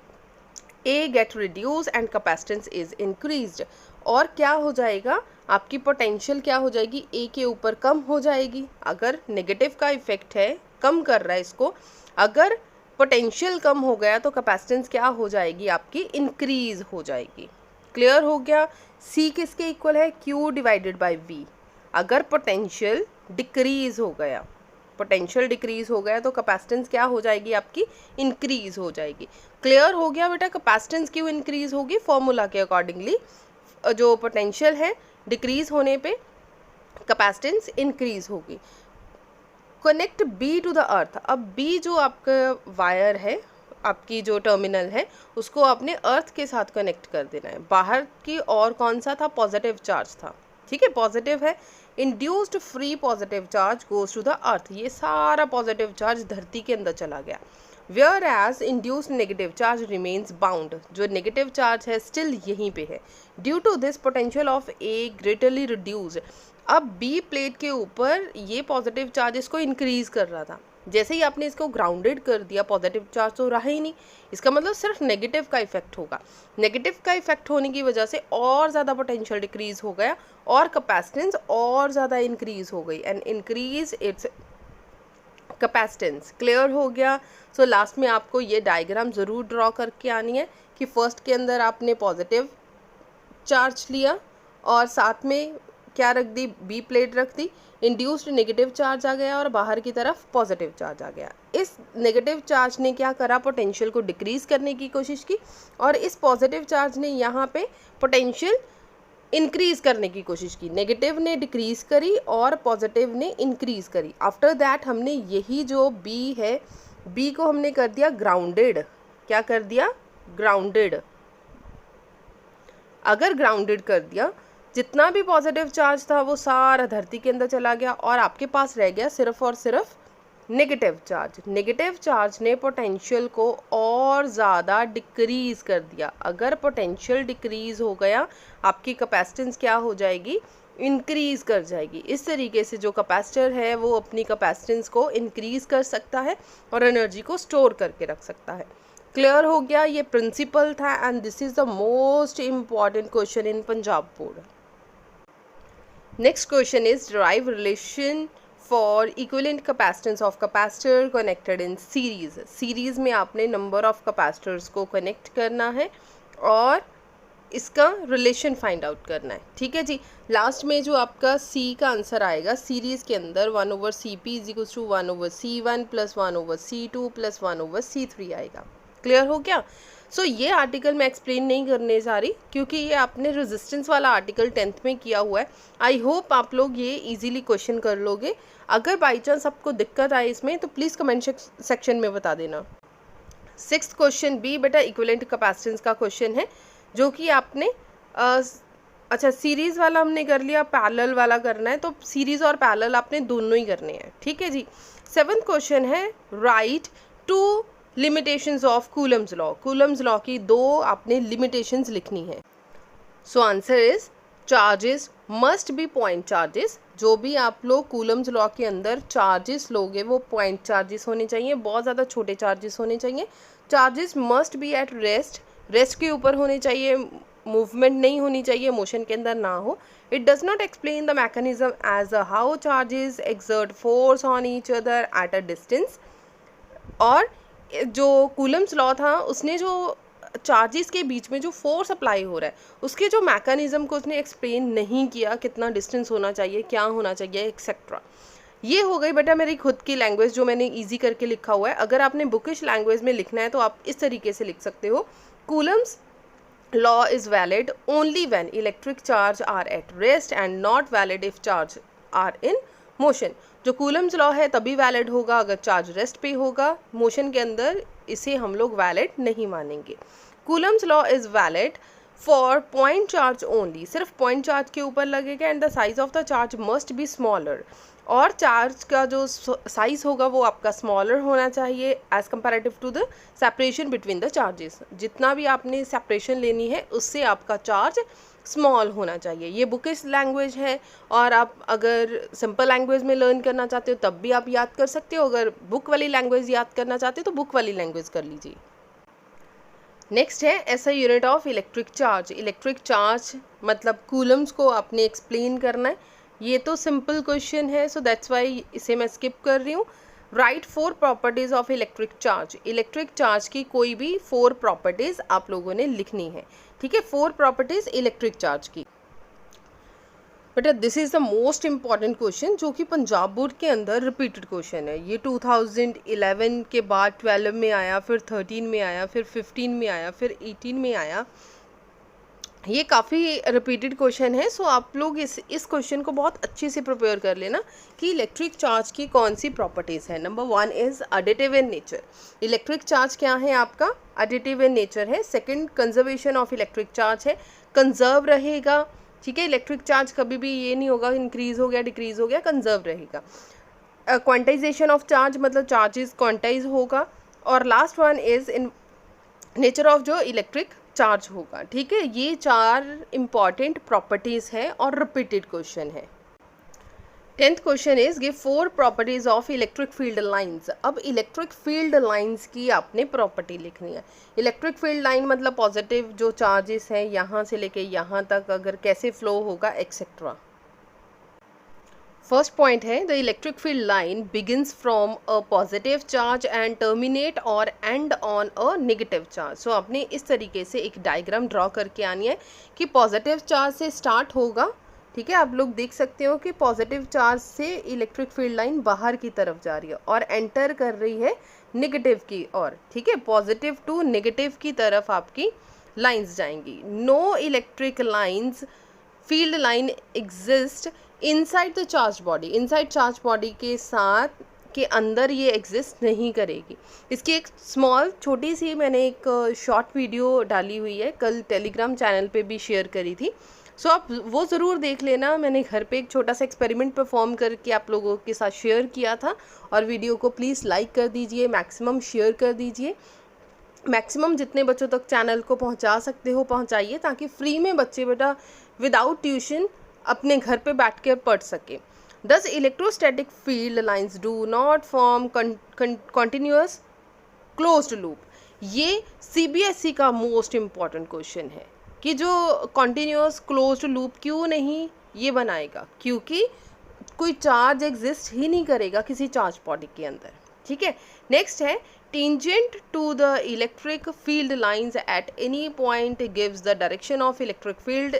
A get reduce and capacitance is increased. और क्या हो जाएगा, आपकी पोटेंशियल क्या हो जाएगी, ए के ऊपर कम हो जाएगी। अगर नेगेटिव का इफेक्ट है, कम कर रहा है इसको, अगर पोटेंशियल कम हो गया तो कैपेसिटेंस क्या हो जाएगी, आपकी इंक्रीज हो जाएगी। क्लियर हो गया। सी किसके इक्वल है, क्यू डिवाइडेड बाय वी। अगर पोटेंशियल डिक्रीज हो गया, पोटेंशियल डिक्रीज हो गया तो कैपेसिटेंस क्या हो जाएगी, आपकी इंक्रीज हो जाएगी। क्लियर हो गया बेटा। कैपेसिटेंस क्यों इंक्रीज होगी, फॉर्मूला के अकॉर्डिंगली जो पोटेंशियल है डिक्रीज होने पे कैपेसिटेंस इंक्रीज होगी। Connect B to the earth. अब बी जो आपका वायर है, आपकी जो टर्मिनल है, उसको आपने अर्थ के साथ कनेक्ट कर देना है। बाहर की और कौन सा था, पॉजिटिव चार्ज था, ठीक है, पॉजिटिव है। Induced free positive charge goes to the earth. ये सारा पॉजिटिव चार्ज धरती के अंदर चला गया। Whereas induced negative charge remains bound. जो नेगेटिव चार्ज है स्टिल यहीं पे है। Due to this potential of a greatly reduced. अब बी प्लेट के ऊपर ये पॉजिटिव चार्ज इसको इंक्रीज कर रहा था, जैसे ही आपने इसको ग्राउंडेड कर दिया पॉजिटिव चार्ज तो रहा ही नहीं, इसका मतलब सिर्फ नेगेटिव का इफेक्ट होगा। नेगेटिव का इफेक्ट होने की वजह से और ज़्यादा पोटेंशियल डिक्रीज हो गया और कैपेसिटेंस और ज़्यादा इंक्रीज हो गई and increase its capacitance. Clear हो गया। सो लास्ट में आपको ये डायग्राम ज़रूर ड्रॉ करके आनी है कि फर्स्ट के अंदर आपने पॉजिटिव चार्ज लिया और साथ में क्या रख दी, बी प्लेट रख दी, इंड्यूस्ड नेगेटिव चार्ज आ गया और बाहर की तरफ पॉजिटिव चार्ज आ गया। इस नेगेटिव चार्ज ने क्या करा, पोटेंशियल को डिक्रीज करने की कोशिश की और इस पॉजिटिव चार्ज ने यहाँ पे पोटेंशियल इंक्रीज करने की कोशिश की। नेगेटिव ने डिक्रीज करी और पॉजिटिव ने इंक्रीज करी। आफ्टर दैट हमने यही जो बी है, बी को हमने कर दिया ग्राउंडेड। क्या कर दिया, ग्राउंडेड। अगर ग्राउंडेड कर दिया, जितना भी पॉजिटिव चार्ज था वो सारा धरती के अंदर चला गया और आपके पास रह गया सिर्फ और सिर्फ नेगेटिव चार्ज। नेगेटिव चार्ज ने पोटेंशियल को और ज़्यादा डिक्रीज़ कर दिया। अगर पोटेंशियल डिक्रीज़ हो गया, आपकी कैपेसिटेंस क्या हो जाएगी, इंक्रीज़ कर जाएगी। इस तरीके से जो कैपेसिटर है वो अपनी कैपेसिटेंस को इंक्रीज़ कर सकता है और एनर्जी को स्टोर करके रख सकता है। क्लियर हो गया। ये प्रिंसिपल था and this is the most important question in Punjab board. Next question is derive relation for equivalent capacitance of capacitor connected in series. Series में आपने number of capacitors को connect करना है और इसका relation find out करना है। ठीक है जी। लास्ट में जो आपका C का आंसर आएगा, सीरीज़ के अंदर 1/CP is equals to 1/C1 plus 1/C2 plus 1/C3 आएगा। क्लियर हो गया। सो ये आर्टिकल मैं एक्सप्लेन नहीं करने जा रही क्योंकि ये आपने रेजिस्टेंस वाला आर्टिकल 10th में किया हुआ है। आई होप आप लोग ये इजीली क्वेश्चन कर लोगे। अगर बाई चांस आपको दिक्कत आए इसमें तो प्लीज़ कमेंट सेक्शन में बता देना। 6th क्वेश्चन बी बेटा इक्विवेलेंट कैपेसिटेंस का क्वेश्चन है जो कि आपने अच्छा सीरीज़ वाला हमने कर लिया, पैरेलल वाला करना है तो सीरीज़ और पैरेलल आपने दोनों ही करने हैं। ठीक है जी। 7th क्वेश्चन है write to limitations of Coulomb's law. Coulomb's law की दो आपने लिमिटेशंस लिखनी है। So answer is charges must be point charges. जो भी आप लोग कूलम्स लॉ के अंदर चार्जेस लोगे वो पॉइंट चार्जेस होने चाहिए, बहुत ज़्यादा छोटे चार्जेस होने चाहिए। Charges must B at rest, rest के ऊपर होने चाहिए, मूवमेंट नहीं होनी चाहिए, मोशन के अंदर ना हो। It does not explain the mechanism as a how charges exert force on each other at a distance. और जो कूलम्स लॉ था उसने जो चार्जेस के बीच में जो फोर्स अप्लाई हो रहा है उसके जो मैकेनिज्म को उसने एक्सप्लेन नहीं किया, कितना डिस्टेंस होना चाहिए, क्या होना चाहिए एक्सेट्रा। ये हो गई बेटा मेरी खुद की लैंग्वेज जो मैंने इजी करके लिखा हुआ है। अगर आपने बुकिश लैंग्वेज में लिखना है तो आप इस तरीके से लिख सकते हो, Coulomb's law is valid only when electric charge are at rest and not valid if charge are in motion। जो कूलम्स लॉ है तभी वैलिड होगा अगर चार्ज रेस्ट पे होगा, मोशन के अंदर इसे हम लोग वैलिड नहीं मानेंगे। Coulomb's law is valid for point charge only, सिर्फ पॉइंट चार्ज के ऊपर लगेगा and the size of the charge must be smaller और चार्ज का जो साइज़ होगा वो आपका स्मॉलर होना चाहिए as comparative to the separation between the charges. जितना भी आपने सेपरेशन लेनी है उससे आपका चार्ज स्मॉल होना चाहिए। ये बुकिश लैंग्वेज है, और आप अगर सिंपल लैंग्वेज में लर्न करना चाहते हो तब भी आप याद कर सकते हो, अगर बुक वाली लैंग्वेज याद करना चाहते हो तो बुक वाली लैंग्वेज कर लीजिए। नेक्स्ट है ऐसा unit of electric charge. Electric charge मतलब कूलम्स को आपने एक्सप्लेन करना है। ये तो सिंपल क्वेश्चन है, सो दैट्स वाई इसे मैं स्किप कर रही हूँ। Right 4 properties of electric charge. Electric charge की कोई भी 4 प्रॉपर्टीज़ आप लोगों ने लिखनी है, ठीक है। 4 प्रॉपर्टीज़ इलेक्ट्रिक चार्ज की। बेटा this is the most important question जो कि पंजाब बोर्ड के अंदर रिपीटेड क्वेश्चन है। ये 2011 के बाद 12 में आया, फिर 13 में आया, फिर 15 में आया, फिर 18 में आया। ये काफ़ी रिपीटेड क्वेश्चन है, सो आप लोग इस क्वेश्चन को बहुत अच्छे से प्रिपेयर कर लेना कि इलेक्ट्रिक चार्ज की कौन सी प्रॉपर्टीज़ है। Number 1 is additive in nature. Electric charge क्या है आपका? एडिटिव इन नेचर है। Second conservation of electric charge है, कंजर्व रहेगा, ठीक है। इलेक्ट्रिक चार्ज कभी भी ये नहीं होगा इंक्रीज़ हो गया डिक्रीज़ हो गया, कंजर्व रहेगा। क्वांटाइजेशन ऑफ चार्ज मतलब चार्जेस क्वांटाइज होगा। और last one is in nature of जो इलेक्ट्रिक चार्ज होगा, ठीक है। ये 4 इंपॉर्टेंट प्रॉपर्टीज़ है और रिपीटेड क्वेश्चन है। 10th question is give 4 properties of electric field lines. अब इलेक्ट्रिक फील्ड लाइंस की आपने प्रॉपर्टी लिखनी है। इलेक्ट्रिक फील्ड लाइन मतलब पॉजिटिव जो चार्जेस हैं यहाँ से लेके यहाँ तक अगर कैसे फ्लो होगा एक्सेट्रा। फर्स्ट पॉइंट है the electric field line begins from a positive charge and terminate और end on a negative charge. So आपने इस तरीके से एक डायग्राम ड्रॉ करके आनी है कि पॉजिटिव चार्ज से स्टार्ट होगा, ठीक है। आप लोग देख सकते हो कि पॉजिटिव चार्ज से इलेक्ट्रिक फील्ड लाइन बाहर की तरफ जा रही है और एंटर कर रही है नेगेटिव की ओर, ठीक है। पॉजिटिव टू नेगेटिव की तरफ आपकी लाइंस जाएंगी। No electric lines field line exist inside the charge body. Inside charge body के साथ के अंदर ये एग्जिस्ट नहीं करेगी। इसकी एक स्मॉल छोटी सी मैंने एक शॉर्ट वीडियो डाली हुई है, कल टेलीग्राम चैनल पे भी शेयर करी थी, सो आप वो ज़रूर देख लेना। मैंने घर पे एक छोटा सा एक्सपेरिमेंट परफॉर्म करके आप लोगों के साथ शेयर किया था। और वीडियो को प्लीज़ लाइक कर दीजिए, मैक्सिमम शेयर कर दीजिए, मैक्सिमम जितने बच्चों तक चैनल को पहुंचा सकते हो पहुंचाइए, ताकि फ्री में बच्चे बेटा विदाउट ट्यूशन अपने घर पे बैठ कर पढ़ सके। दस electrostatic field lines do not form continuous closed loop. ये CBSE का मोस्ट इम्पॉर्टेंट क्वेश्चन है कि जो कॉन्टीन्यूअस क्लोज्ड लूप क्यों नहीं ये बनाएगा, क्योंकि कोई चार्ज एग्जिस्ट ही नहीं करेगा किसी चार्ज बॉडी के अंदर, ठीक है। नेक्स्ट है tangent to the electric field lines at any point gives the direction of electric field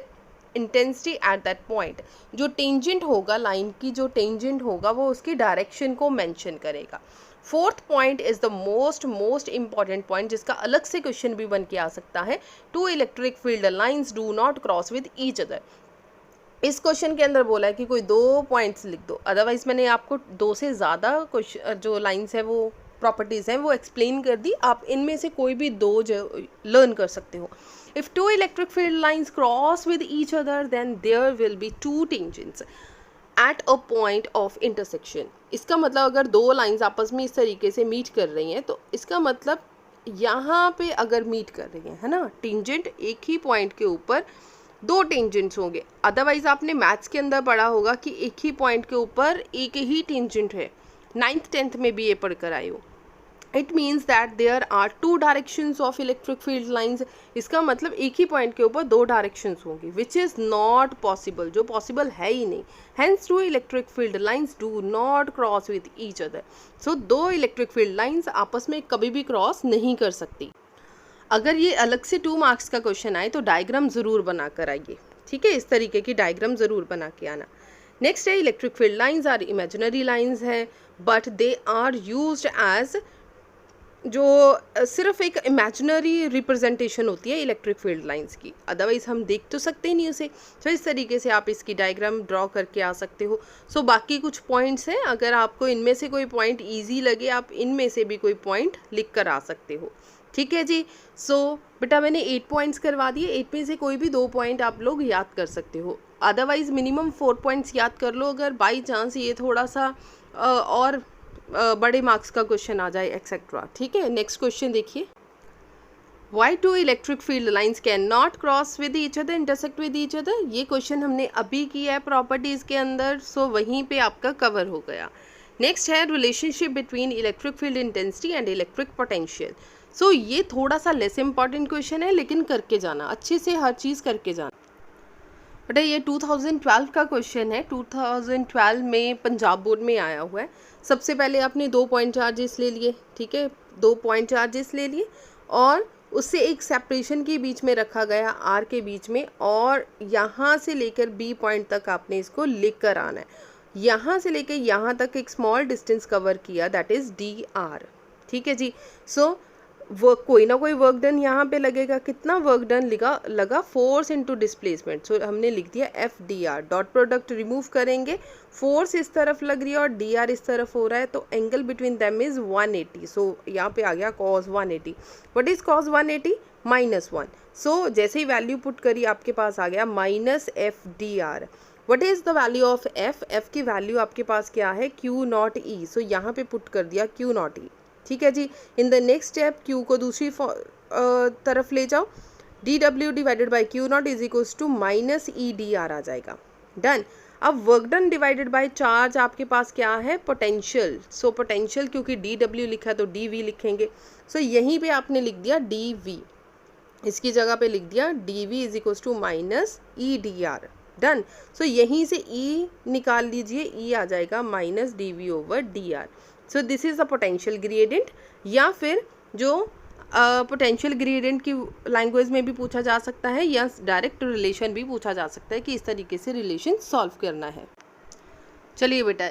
intensity at that point. जो टेंजेंट होगा लाइन की, जो टेंजेंट होगा वो उसकी डायरेक्शन को मेंशन करेगा। Fourth point is the most important point, जिसका अलग से क्वेश्चन भी बन के आ सकता है। Two electric field lines do not cross with each other. इस क्वेश्चन के अंदर बोला है कि कोई 2 पॉइंट्स लिख दो, अदरवाइज मैंने आपको 2 से ज़्यादा क्वेश्चन जो लाइंस है वो प्रॉपर्टीज़ हैं वो एक्सप्लेन कर दी। आप इनमें से कोई भी 2 लर्न कर सकते हो। If 2 electric field lines cross with each other, then there will be 2 tangents at a point of intersection. इसका मतलब अगर 2 लाइंस आपस में इस तरीके से मीट कर रही हैं तो इसका मतलब यहाँ पे अगर मीट कर रही है ना, टेंजेंट एक ही पॉइंट के ऊपर 2 टेंजेंट्स होंगे। अदरवाइज आपने मैथ्स के अंदर पढ़ा होगा कि एक ही पॉइंट के ऊपर एक ही टेंजेंट है, 9th 10th में भी ये पढ़ कर आई हो। It means that there are 2 directions of electric field lines. इसका मतलब एक ही पॉइंट के ऊपर 2 डायरेक्शंस होंगी, विच इज़ नॉट पॉसिबल, जो पॉसिबल है ही नहीं। Hence 2 electric field lines do not cross with each other. So 2 electric field lines आपस में कभी भी क्रॉस नहीं कर सकती। अगर ये अलग से 2 मार्क्स का क्वेश्चन आए तो डायग्राम ज़रूर बना कर आइए, ठीक है। इस तरीके की डायग्राम ज़रूर बना के आना। नेक्स्ट है electric field lines are imaginary lines है, but they are used as, जो सिर्फ एक इमेजिनरी रिप्रेजेंटेशन होती है इलेक्ट्रिक फील्ड लाइंस की, अदरवाइज हम देख तो सकते ही नहीं उसे। तो इस तरीके से आप इसकी डायग्राम ड्रॉ करके आ सकते हो। सो बाकी कुछ पॉइंट्स हैं, अगर आपको इनमें से कोई पॉइंट इजी लगे आप इनमें से भी कोई पॉइंट लिख कर आ सकते हो, ठीक है जी। सो बेटा मैंने 8 पॉइंट्स करवा दिए, 8 में से कोई भी 2 पॉइंट आप लोग याद कर सकते हो। अदरवाइज मिनिमम 4 पॉइंट्स याद कर लो, अगर बाई चांस ये थोड़ा सा और बड़े मार्क्स का क्वेश्चन आ जाए एक्सेट्रा। ठीक है, नेक्स्ट क्वेश्चन देखिए। Why two electric field lines cannot cross with each other, intersect with each other? ये क्वेश्चन हमने अभी किया है प्रॉपर्टीज़ के अंदर, सो वहीं पे आपका कवर हो गया। नेक्स्ट है relationship between electric field intensity and electric potential. So ये थोड़ा सा लेस इंपॉर्टेंट क्वेश्चन है, लेकिन करके जाना, अच्छे से हर चीज़ करके जाना। बेटा ये 2012 का क्वेश्चन है, 2012 में पंजाब बोर्ड में आया हुआ है। सबसे पहले आपने 2 पॉइंट चार्जेस ले लिए, ठीक है, 2 पॉइंट चार्जेस ले लिए और उससे एक सेपरेशन के बीच में रखा गया आर के बीच में, और यहाँ से लेकर बी पॉइंट तक आपने इसको लिख कर आना है। यहाँ से लेकर यहाँ तक एक स्मॉल डिस्टेंस कवर किया, दैट इज़ डी आर। ठीक है जी। सो वर्क, कोई ना कोई वर्क डन यहाँ पे लगेगा। कितना वर्क डन लगा फोर्स इनटू डिस्प्लेसमेंट। सो हमने लिख दिया F D R. Dot product remove करेंगे, फोर्स इस तरफ लग रही है और डी आर इस तरफ हो रहा है, तो एंगल बिटवीन देम इज 180। सो यहाँ पे आ गया cos 180। What is cos 180? -1। सो जैसे ही वैल्यू पुट करी आपके पास आ गया minus F D R. What is the value of F? F की वैल्यू आपके पास क्या है? क्यू नॉट ई। सो यहाँ पे पुट कर दिया क्यू नॉट ई। ठीक है जी। In the next step Q को दूसरी तरफ ले जाओ, D W divided by Q naught is equals to minus E D R आ जाएगा। डन। अब work done divided by charge आपके पास क्या है? पोटेंशियल। सो पोटेंशियल, क्योंकि डी डब्ल्यू लिखा तो डी वी लिखेंगे। सो यहीं पे आपने लिख दिया डी वी, इसकी जगह पे लिख दिया D V is equals to minus E D R. Done. So यहीं से ई निकाल लीजिए, ई आ जाएगा minus D V over D R. So this is the potential gradient, या फिर जो पोटेंशियल ग्रेडियंट की लैंग्वेज में भी पूछा जा सकता है, या डायरेक्ट रिलेशन भी पूछा जा सकता है कि इस तरीके से रिलेशन सॉल्व करना है। चलिए बेटा,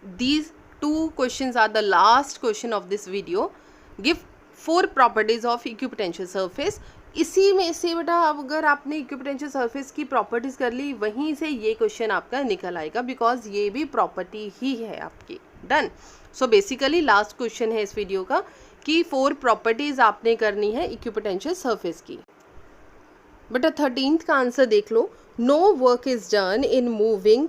these 2 questions are the last question of this video. Give 4 properties of equipotential surface. इसी में से बेटा अगर आपने इक्विपोटेंशियल सरफेस की प्रॉपर्टीज कर ली, वहीं से ये क्वेश्चन आपका निकल आएगा, बिकॉज ये भी प्रॉपर्टी ही है आपकी। Done. So basically last question है इस वीडियो का कि 4 प्रॉपर्टीज आपने करनी है इक्विपोटेंशियल सरफेस की। बेटा 13th का आंसर देख लो। No work is done in moving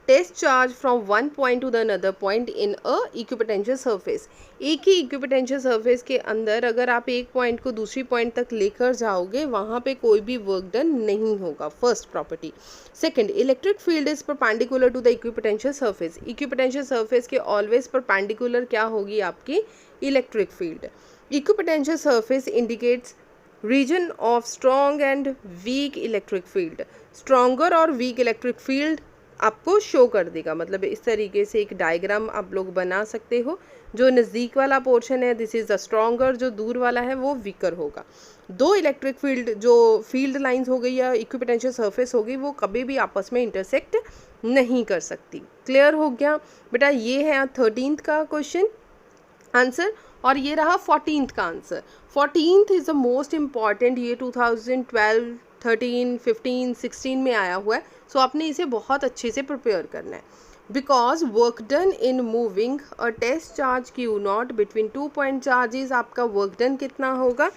test charge from one point to the another point in a equipotential surface. एक ही इक्विपोटेंशियल सरफेस के अंदर अगर आप एक पॉइंट को दूसरी पॉइंट तक लेकर जाओगे, वहाँ पे कोई भी वर्क डन नहीं होगा। First property. Second, electric field is perpendicular to the equipotential surface. Equipotential surface के ऑलवेज परपेंडिकुलर क्या होगी? आपकी electric field. Equipotential surface indicates region of strong and weak electric field. Stronger और वीक इलेक्ट्रिक फील्ड आपको show कर देगा। मतलब इस तरीके से एक डायग्राम आप लोग बना सकते हो। जो नज़दीक वाला पोर्शन है दिस इज़ द स्ट्रॉन्गर, जो दूर वाला है वो वीकर होगा। 2 इलेक्ट्रिक फील्ड, जो फील्ड लाइंस हो गई या इक्विपोटेंशियल सरफेस हो गई, वो कभी भी आपस में इंटरसेक्ट नहीं कर सकती। क्लियर हो गया बेटा? ये है 13th का क्वेश्चन आंसर, और ये रहा 14th का answer. 14th is the most important. ये 2012, 13, 15, 16 में आया हुआ है। सो आपने इसे बहुत अच्छे से प्रिपेयर करना है। Because work done in moving a test charge q naught between 2 point charges, आपका वर्क डन कितना होगा?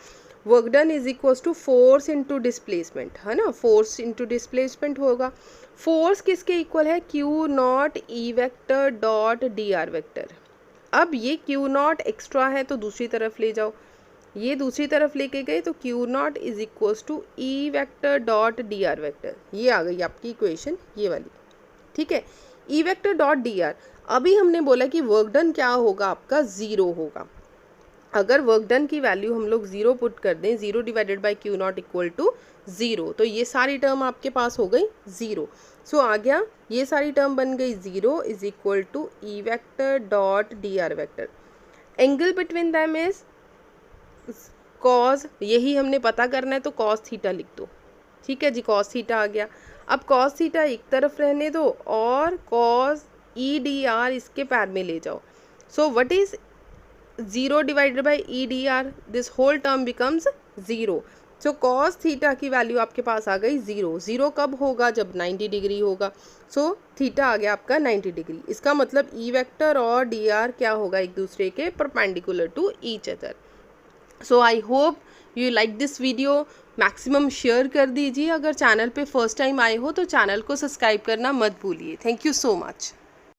Work done is equals to force into displacement, है ना? फोर्स इंटू डिस्प्लेसमेंट होगा। फोर्स किसके इक्वल है? Q naught E vector dot d r vector. अब ये क्यू नॉट एक्स्ट्रा है तो दूसरी तरफ ले जाओ, ये दूसरी तरफ लेके गए तो q naught is equals to E vector dot d r vector. ये आ गई आपकी इक्वेशन, ये वाली। ठीक है, E vector dot d r. अभी हमने बोला कि वर्क डन क्या होगा? आपका 0 होगा। अगर वर्क डन की वैल्यू हम लोग 0 पुट कर दें, 0 divided by Q naught equal to 0, तो ये सारी टर्म आपके पास हो गई 0। सो आ गया, ये सारी टर्म बन गई 0 is equal to E vector dot d r vector. Angle between them is cos, यही हमने पता करना है तो कॉस थीटा लिख दो। ठीक है जी, कॉस थीटा आ गया। अब कॉस थीटा एक तरफ रहने दो और कॉस ई डी आर इसके पैर में ले जाओ। So what is 0 divided by E D r? This whole term becomes 0। So cos theta की वैल्यू आपके पास आ गई 0। 0 कब होगा? जब 90 डिग्री होगा। सो थीटा आ गया आपका 90 डिग्री। इसका मतलब ई वेक्टर और डी आर क्या होगा? एक दूसरे के perpendicular to each other. So I hope you like this video maximum share कर दीजिए। अगर चैनल पे फर्स्ट टाइम आए हो तो चैनल को सब्सक्राइब करना मत भूलिए। Thank you so much.